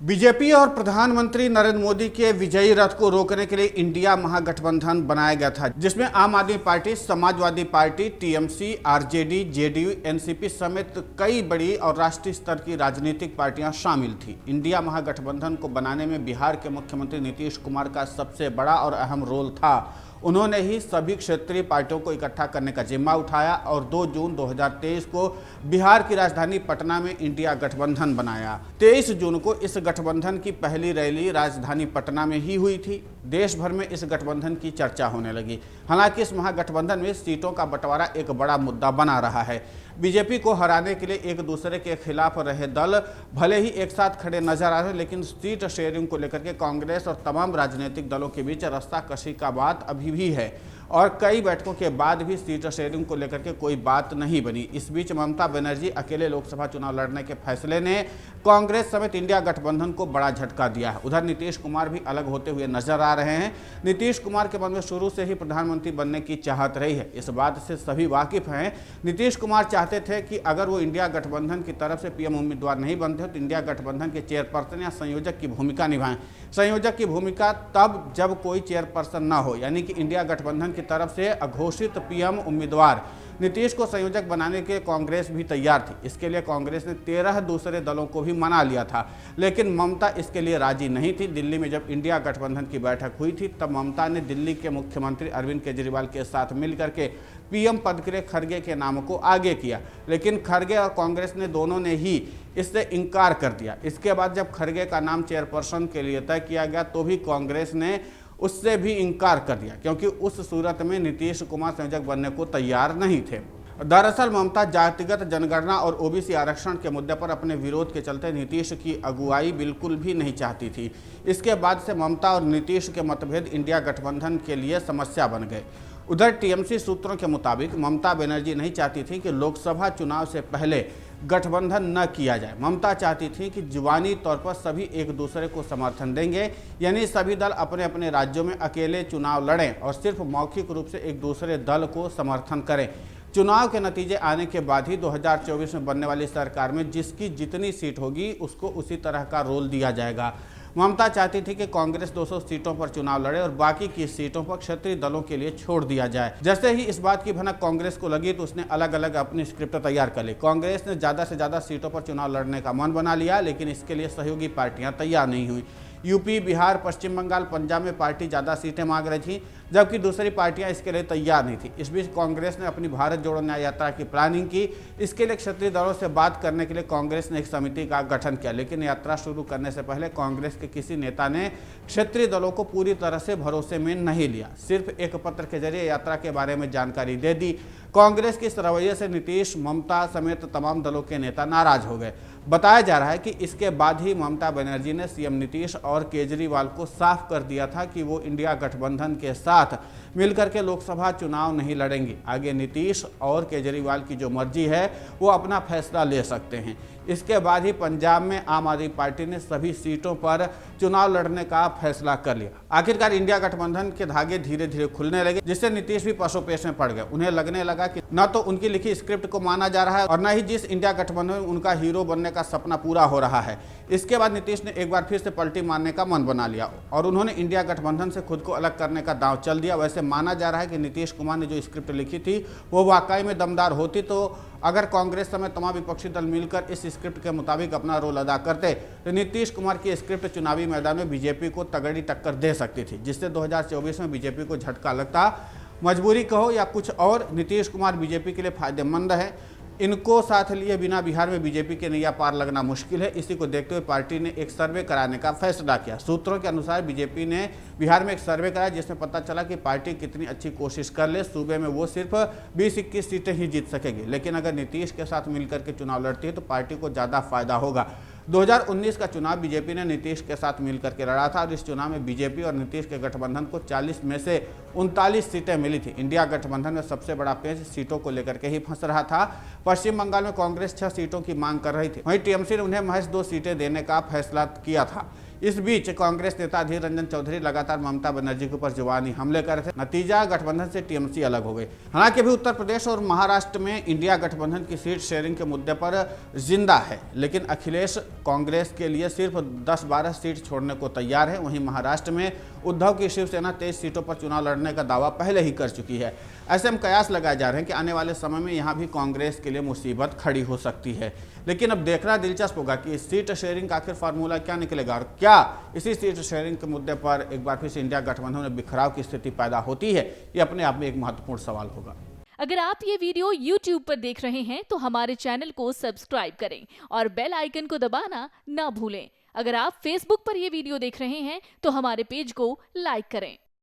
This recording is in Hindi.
बीजेपी और प्रधानमंत्री नरेंद्र मोदी के विजयी रथ को रोकने के लिए इंडिया महागठबंधन बनाया गया था, जिसमें आम आदमी party, Samajwadi party, TMC, RJD, JDU, NCP समेत कई बड़ी और राष्ट्रीय स्तर की राजनीतिक पार्टियां शामिल थी। इंडिया महागठबंधन को बनाने में बिहार के मुख्यमंत्री नीतीश कुमार का सबसे बड़ा और अहम रोल था। उन्होंने ही सभी क्षेत्रीय पार्टियों को इकट्ठा करने का जिम्मा उठाया और 2 जून 2023 को बिहार की राजधानी पटना में इंडिया गठबंधन बनाया। 23 जून को इस गठबंधन की पहली रैली राजधानी पटना में ही हुई थी। देश भर में इस गठबंधन की चर्चा होने लगी। हालांकि इस महागठबंधन में सीटों का बंटवारा एक बड़ा मुद्दा बना रहा है। बीजेपी को हराने के लिए एक दूसरे के खिलाफ रहे दल भले ही एक साथ खड़े नजर आ रहे हैं, लेकिन सीट शेयरिंग को लेकर के कांग्रेस और तमाम राजनीतिक दलों के बीच रस्साकशी का बात अभी भी है और कई बैठकों के बाद भी सीट शेयरिंग को लेकर के कोई बात नहीं बनी। इस बीच ममता बनर्जी अकेले लोकसभा चुनाव लड़ने के फैसले ने कांग्रेस समेत इंडिया गठबंधन को बड़ा झटका दिया है। उधर नीतीश कुमार भी अलग होते हुए नजर आ रहे हैं। नीतीश कुमार के मन में शुरू से ही प्रधानमंत्री बनने की चाहत रही है, इस बात से सभी वाकिफ हैं। नीतीश कुमार चाहते थे कि अगर वो इंडिया गठबंधन की तरफ से पीएम उम्मीदवार नहीं बनते तो इंडिया गठबंधन के चेयरपर्सन या संयोजक की भूमिका निभाएं। संयोजक की भूमिका तब जब कोई चेयरपर्सन ना हो, यानी कि इंडिया गठबंधन की तरफ से अघोषित पीएम उम्मीदवार नीतीश को संयोजक बनाने के कांग्रेस भी तैयार थी। इसके लिए कांग्रेस ने 13 दूसरे दलों को भी मना लिया था, लेकिन ममता इसके लिए राजी नहीं थी। दिल्ली में जब इंडिया गठबंधन की बैठक हुई थी तब ममता ने दिल्ली के मुख्यमंत्री अरविंद केजरीवाल के साथ मिलकर के पीएम पद के लिए खड़गे के नाम को आगे किया, लेकिन खड़गे और कांग्रेस ने दोनों ने ही इससे इनकार कर दिया। इसके बाद जब खड़गे का नाम चेयरपर्सन के लिए तय किया गया तो भी कांग्रेस ने उससे भी इनकार कर दिया, क्योंकि उस सूरत में नीतीश कुमार संयोजक बनने को तैयार नहीं थे। दरअसल ममता जातिगत जनगणना और ओबीसी आरक्षण के मुद्दे पर अपने विरोध के चलते नीतीश की अगुवाई बिल्कुल भी नहीं चाहती थी। इसके बाद से ममता और नीतीश के मतभेद इंडिया गठबंधन के लिए समस्या बन गए। उधर टीएमसी सूत्रों के मुताबिक ममता बनर्जी नहीं चाहती थी कि लोकसभा चुनाव से पहले गठबंधन न किया जाए। ममता चाहती थी कि जुबानी तौर पर सभी एक दूसरे को समर्थन देंगे, यानी सभी दल अपने अपने राज्यों में अकेले चुनाव लड़ें और सिर्फ मौखिक रूप से एक दूसरे दल को समर्थन करें। चुनाव के नतीजे आने के बाद ही 2024 में बनने वाली सरकार में जिसकी जितनी सीट होगी उसको उसी तरह का रोल दिया जाएगा। ममता चाहती थी कि कांग्रेस 200 सीटों पर चुनाव लड़े और बाकी की सीटों पर क्षेत्रीय दलों के लिए छोड़ दिया जाए। जैसे ही इस बात की भनक कांग्रेस को लगी तो उसने अलग अलग अपनी स्क्रिप्ट तैयार कर ली। कांग्रेस ने ज़्यादा से ज़्यादा सीटों पर चुनाव लड़ने का मन बना लिया, लेकिन इसके लिए सहयोगी पार्टियां तैयार नहीं हुई। यूपी, बिहार, पश्चिम बंगाल, पंजाब में पार्टी ज़्यादा सीटें मांग रही थी, जबकि दूसरी पार्टियां इसके लिए तैयार नहीं थी। इस बीच कांग्रेस ने अपनी भारत जोड़ो न्याय यात्रा की प्लानिंग की। इसके लिए क्षेत्रीय दलों से बात करने के लिए कांग्रेस ने एक समिति का गठन किया, लेकिन यात्रा शुरू करने से पहले कांग्रेस के किसी नेता ने क्षेत्रीय दलों को पूरी तरह से भरोसे में नहीं लिया। सिर्फ एक पत्र के जरिए यात्रा के बारे में जानकारी दे दी। कांग्रेस के इस रवैये से नीतीश, ममता समेत तमाम दलों के नेता नाराज हो गए। बताया जा रहा है कि इसके बाद ही ममता बनर्जी ने सीएम नीतीश और केजरीवाल को साफ कर दिया था कि वो इंडिया गठबंधन के साथ मिलकर के लोकसभा चुनाव नहीं लड़ेंगी। आगे नीतीश और केजरीवाल की जो मर्जी है वो अपना फैसला ले सकते हैं। इसके बाद ही पंजाब में आम आदमी पार्टी ने सभी सीटों पर चुनाव लड़ने का फैसला कर लिया। आखिरकार इंडिया गठबंधन के धागे धीरे धीरे खुलने लगे, जिससे नीतीश भी पसोपेश में पड़ गए। उन्हें लगने लगा कि न तो उनकी लिखी स्क्रिप्ट को माना जा रहा है और न ही जिस इंडिया गठबंधन में उनका हीरो बनने का सपना पूरा हो रहा है। इसके बाद नीतीश ने एक बार फिर से पलटी मारने का मन बना लिया और उन्होंने इंडिया गठबंधन से खुद को अलग करने का दांव चल दिया। वैसे माना जा रहा है कि नीतीश कुमार ने जो स्क्रिप्ट लिखी थी वो वाकई में दमदार होती, तो अगर कांग्रेस समेत तमाम विपक्षी दल मिलकर इस स्क्रिप्ट के मुताबिक अपना रोल अदा करते तो नीतीश कुमार की स्क्रिप्ट चुनावी मैदान में बीजेपी को तगड़ी टक्कर दे सकती थी, जिससे 2024 में बीजेपी को झटका लगता। मजबूरी कहो या कुछ और, नीतीश कुमार बीजेपी के लिए फायदेमंद है। इनको साथ लिए बिना बिहार में बीजेपी के नैया पार लगना मुश्किल है। इसी को देखते हुए पार्टी ने एक सर्वे कराने का फैसला किया। सूत्रों के अनुसार बीजेपी ने बिहार में एक सर्वे कराया, जिसमें पता चला कि पार्टी कितनी अच्छी कोशिश कर ले सूबे में वो सिर्फ 20-21 सीटें ही जीत सकेगी, लेकिन अगर नीतीश के साथ मिलकर के चुनाव लड़ती है तो पार्टी को ज़्यादा फायदा होगा। 2019 का चुनाव बीजेपी ने नीतीश के साथ मिलकर के लड़ा था और इस चुनाव में बीजेपी और नीतीश के गठबंधन को 40 में से 39 सीटें मिली थी। इंडिया गठबंधन में सबसे बड़ा पेच सीटों को लेकर के ही फंस रहा था। पश्चिम बंगाल में कांग्रेस 6 सीटों की मांग कर रही थी, वहीं टीएमसी ने उन्हें महज 2 सीटें देने का फैसला किया था। इस बीच कांग्रेस नेता अधीर रंजन चौधरी लगातार ममता बनर्जी के ऊपर जुबानी हमले कर रहे थे। नतीजा, गठबंधन से टीएमसी अलग हो गई। हालांकि अभी उत्तर प्रदेश और महाराष्ट्र में इंडिया गठबंधन की सीट शेयरिंग के मुद्दे पर जिंदा है, लेकिन अखिलेश कांग्रेस के लिए सिर्फ 10-12 सीट छोड़ने को तैयार है। वहीं महाराष्ट्र में उद्धव की शिवसेना 23 सीटों पर चुनाव लड़ने का दावा पहले ही कर चुकी है। ऐसे में कयास लगाए जा रहे हैं कि आने वाले समय में यहां भी कांग्रेस के लिए मुसीबत खड़ी हो सकती है। लेकिन अब देखना दिलचस्प होगा कि इस सीट शेयरिंग का आखिर फार्मूला क्या निकलेगा और क्या इसी सीट शेयरिंग के मुद्दे पर एक बार फिर से इंडिया गठबंधन में बिखराव की स्थिति पैदा होती है। ये अपने आप में एक महत्वपूर्ण सवाल होगा। अगर आप ये वीडियो YouTube पर देख रहे हैं तो हमारे चैनल को सब्सक्राइब करें और बेल आइकन को दबाना ना भूलें। अगर आप Facebook पर ये वीडियो देख रहे हैं तो हमारे पेज को लाइक करें।